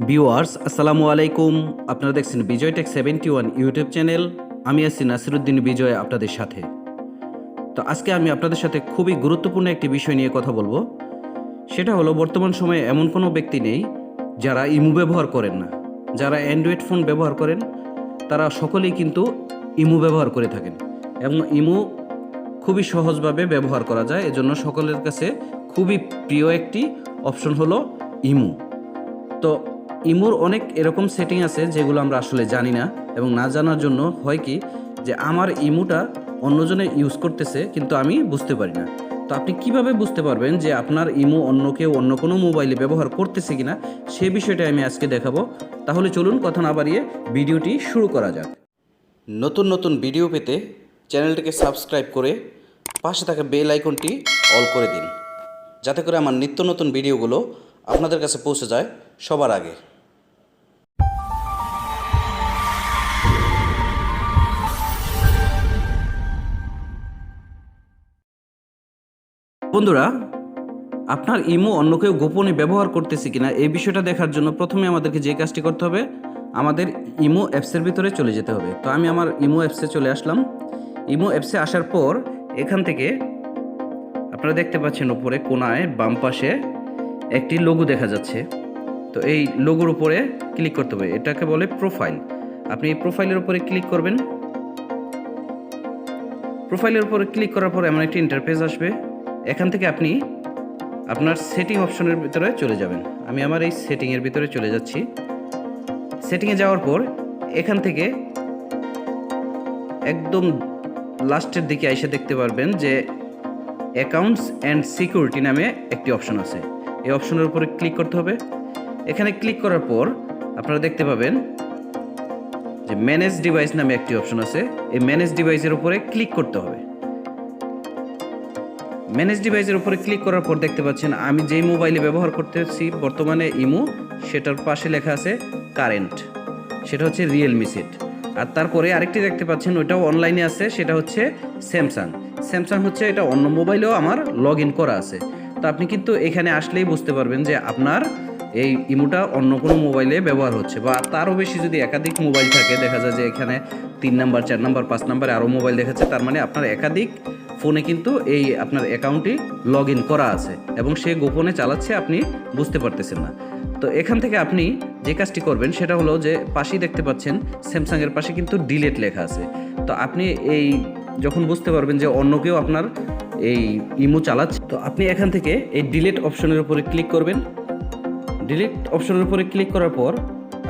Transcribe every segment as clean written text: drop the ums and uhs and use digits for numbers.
Viewers আসসালামু আলাইকুম। আপনারা দেখছেন বিজয় টেক 71 ইউটিউব চ্যানেল। আমি আছি নাসিরুদ্দিন বিজয় আপনাদের সাথে। তো আজকে আমি আপনাদের সাথে খুবই গুরুত্বপূর্ণ একটি বিষয় নিয়ে কথা বলবো। সেটা হলো বর্তমান সময়ে এমন কোনো ব্যক্তি নেই যারা ইমো ব্যবহার করেন না। যারা অ্যান্ড্রয়েড ফোন ব্যবহার করেন তারা সকলেই কিন্তু ইমো ব্যবহার করে থাকেন এবং ইমো খুবই সহজভাবে ব্যবহার করা যায়। এজন্য সকলের কাছে খুবই প্রিয় একটি অপশন হলো ইমো। তো ইমোর অনেক এরকম সেটিং আছে যেগুলো আমরা আসলে জানি না, এবং না জানার জন্য হয় কি যে আমার ইমোটা অন্যজনে ইউজ করতেছে কিন্তু আমি বুঝতে পারি না। তো আপনি কিভাবে বুঝতে পারবেন যে আপনার ইমো অন্য কেউ অন্য কোনো মোবাইলে ব্যবহার করতেছে কিনা, সে বিষয়টা আমি আজকে দেখাবো। তাহলে চলুন কথা না বাড়িয়ে ভিডিওটি শুরু করা যাক। নতুন নতুন ভিডিও পেতে চ্যানেলটিকে সাবস্ক্রাইব করে পাশে থাকা বেল আইকনটি অল করে দিন, যাতে করে আমার নিত্য নতুন ভিডিওগুলো আপনাদের কাছে পৌঁছে যায় সবার আগে। বন্ধুরা, আপনার ইমো অন্য কেউ গোপনে ব্যবহার করতেছে কিনা এই বিষয়টা দেখার জন্য প্রথমে আমাদেরকে যে কাজটি করতে হবে, আমাদের ইমো অ্যাপসের ভিতরে চলে যেতে হবে। তো আমি আমার ইমো অ্যাপসে চলে আসলাম। ইমো অ্যাপসে আসার পর এখান থেকে আপনারা দেখতে পাচ্ছেন উপরে কোনায় বাম পাশে একটি লোগো দেখা যাচ্ছে। তো এই লোগোর উপরে ক্লিক করতে হবে, এটাকে বলে প্রোফাইল। আপনি এই প্রোফাইলের উপরে ক্লিক করবেন। প্রোফাইলের উপরে ক্লিক করার পর এমন একটি ইন্টারফেস আসবে। এখান থেকে আপনি আপনার সেটিং অপশনের ভিতরে চলে যাবেন। আমি আমার এই সেটিংয়ের ভিতরে চলে যাচ্ছি। সেটিংয়ে যাওয়ার পর এখান থেকে একদম লাস্টের দিকে এসে দেখতে পারবেন যে অ্যাকাউন্টস অ্যান্ড সিকিউরিটি নামে একটি অপশন আছে। এই অপশনের উপরে ক্লিক করতে হবে। এখানে ক্লিক করার পর আপনারা দেখতে পাবেন যে ম্যানেজ ডিভাইস নামে একটি অপশন আছে। এই ম্যানেজ ডিভাইসের উপরে ক্লিক করতে হবে। ম্যানেজ ডিভাইসের উপরে ক্লিক করার পর দেখতে পাচ্ছেন আমি যেই মোবাইলে ব্যবহার করতেছি বর্তমানে ইমো, সেটার পাশে লেখা আছে কারেন্ট, সেটা হচ্ছে রিয়েলমি সেট। আর তারপরে আরেকটি দেখতে পাচ্ছেন ওইটাও অনলাইনে আছে, সেটা হচ্ছে স্যামসাং হচ্ছে এটা অন্য মোবাইলেও আমার লগ ইন করা আছে। তো আপনি কিন্তু এখানে আসলেই বুঝতে পারবেন যে আপনার এই ইমোটা অন্য কোনো মোবাইলে ব্যবহার হচ্ছে, বা তারও বেশি যদি একাধিক মোবাইল থাকে, দেখা যায় যে এখানে 3 নাম্বার 4 নাম্বার 5 নাম্বারে আরও মোবাইল দেখাচ্ছে, তার মানে আপনার একাধিক ফোনে কিন্তু এই আপনার অ্যাকাউন্টটি লগ ইন করা আছে এবং সে গোপনে চালাচ্ছে, আপনি বুঝতে পারতেছেন না। তো এখান থেকে আপনি যে কাজটি করবেন সেটা হলো যে পাশেই দেখতে পাচ্ছেন স্যামসাংয়ের পাশে কিন্তু ডিলেট লেখা আছে। তো আপনি এই যখন বুঝতে পারবেন যে অন্য কেউ আপনার এই ইমো চালাচ্ছে, তো আপনি এখান থেকে এই ডিলেট অপশনের উপরে ক্লিক করবেন। ডিলিট অপশনের উপরে ক্লিক করার পর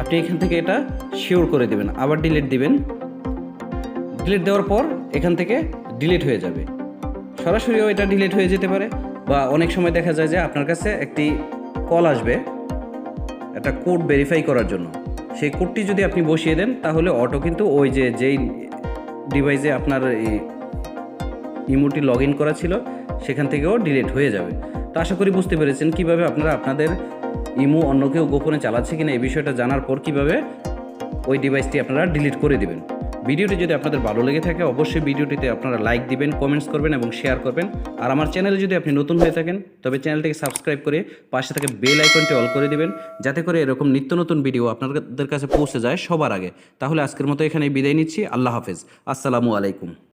আপনি এখান থেকে এটা শিওর করে দেবেন, আবার ডিলিট দিবেন। ডিলিট দেওয়ার পর এখান থেকে ডিলিট হয়ে যাবে। সরাসরিও এটা ডিলিট হয়ে যেতে পারে, বা অনেক সময় দেখা যায় যে আপনার কাছে একটি কল আসবে একটা কোড ভেরিফাই করার জন্য। সেই কোডটি যদি আপনি বসিয়ে দেন তাহলে অটো কিন্তু ওই যেই ডিভাইসে আপনার এই ইমোটি লগ ইন করা ছিল সেখান থেকেও ডিলিট হয়ে যাবে। তো আশা করি বুঝতে পেরেছেন কীভাবে আপনারা আপনাদের ইমো অন্য কেউ গোপনে চালাচ্ছে কিনা এই বিষয়টা জানার পর কীভাবে ওই ডিভাইসটি আপনারা ডিলিট করে দেবেন। ভিডিওটি যদি আপনাদের ভালো লেগে থাকে অবশ্যই ভিডিওটিতে আপনারা লাইক দিবেন, কমেন্টস করবেন এবং শেয়ার করবেন। আর আমার চ্যানেলে যদি আপনি নতুন হয়ে থাকেন তবে চ্যানেলটিকে সাবস্ক্রাইব করে পাশে থেকে বেল আইকনটি অল করে দিবেন, যাতে করে এরকম নিত্য নতুন ভিডিও আপনাদের কাছে পৌঁছে যায় সবার আগে। তাহলে আজকের মতো এখানে বিদায় নিচ্ছি। আল্লাহ হাফেজ, আসসালামু আলাইকুম।